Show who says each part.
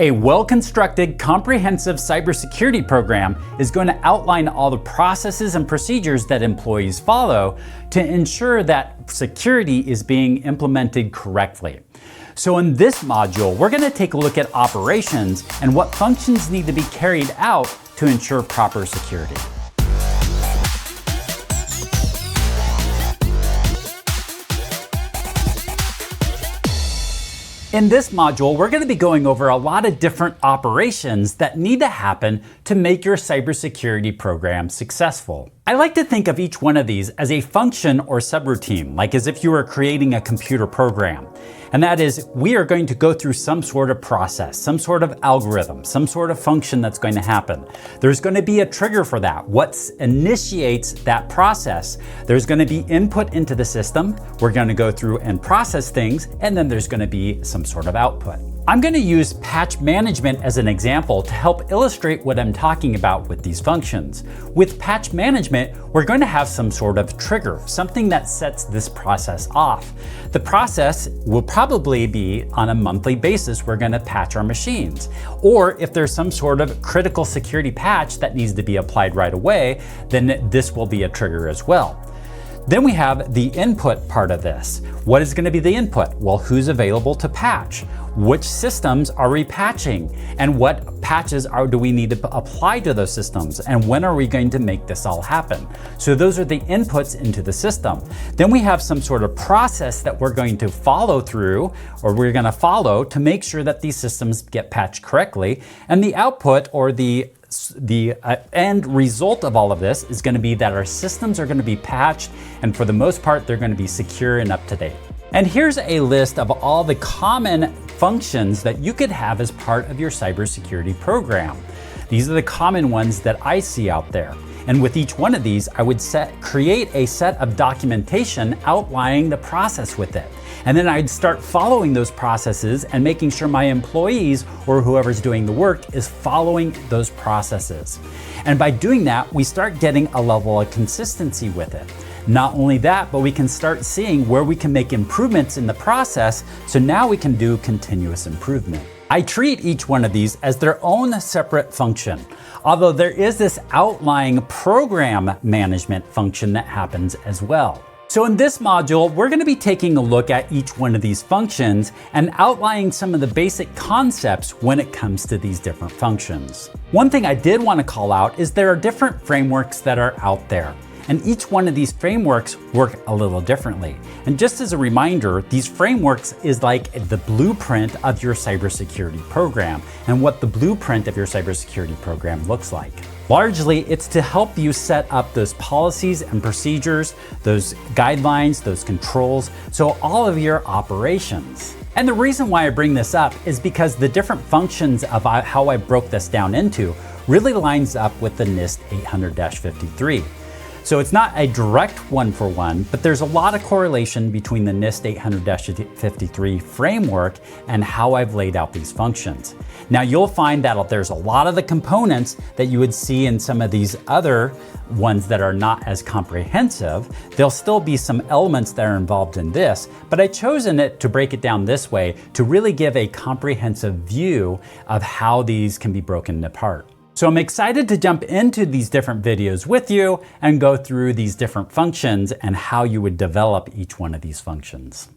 Speaker 1: A well-constructed, comprehensive cybersecurity program is going to outline all the processes and procedures that employees follow to ensure that security is being implemented correctly. So in this module, we're going to take a look at operations and what functions need to be carried out to ensure proper security. In this module, we're going to be going over a lot of different operations that need to happen to make your cybersecurity program successful. I like to think of each one of these as a function or subroutine, like as if you were creating a computer program. And that is, we are going to go through some sort of process, some sort of algorithm, some sort of function that's going to happen. There's going to be a trigger for that. What initiates that process? There's going to be input into the system. We're going to go through and process things, and then there's going to be some sort of output. I'm going to use patch management as an example to help illustrate what I'm talking about with these functions. With patch management, we're going to have some sort of trigger, something that sets this process off. The process will probably be on a monthly basis. We're going to patch our machines. Or if there's some sort of critical security patch that needs to be applied right away, then this will be a trigger as well. Then we have the input part of this. What is going to be the input? Well, who's available to patch? Which systems are we patching? And what patches do we need to apply to those systems? And when are we going to make this all happen? So those are the inputs into the system. Then we have some sort of process that we're going to follow through, or we're going to follow to make sure that these systems get patched correctly. And the output, or the end result of all of this, is going to be that our systems are going to be patched, and for the most part, they're going to be secure and up to date. And here's a list of all the common functions that you could have as part of your cybersecurity program. These are the common ones that I see out there. And with each one of these, I would create a set of documentation outlining the process with it. And then I'd start following those processes and making sure my employees or whoever's doing the work is following those processes. And by doing that, we start getting a level of consistency with it. Not only that, but we can start seeing where we can make improvements in the process, so now we can do continuous improvement. I treat each one of these as their own separate function, although there is this outlying program management function that happens as well. So in this module, we're going to be taking a look at each one of these functions and outlining some of the basic concepts when it comes to these different functions. One thing I did want to call out is there are different frameworks that are out there. And each one of these frameworks work a little differently. And just as a reminder, these frameworks is like the blueprint of your cybersecurity program and what the blueprint of your cybersecurity program looks like. Largely, it's to help you set up those policies and procedures, those guidelines, those controls, so all of your operations. And the reason why I bring this up is because the different functions of how I broke this down into really lines up with the NIST 800-53. So it's not a direct one-for-one, but there's a lot of correlation between the NIST 800-53 framework and how I've laid out these functions. Now you'll find that there's a lot of the components that you would see in some of these other ones that are not as comprehensive. There'll still be some elements that are involved in this, but I've chosen it to break it down this way to really give a comprehensive view of how these can be broken apart. So I'm excited to jump into these different videos with you and go through these different functions and how you would develop each one of these functions.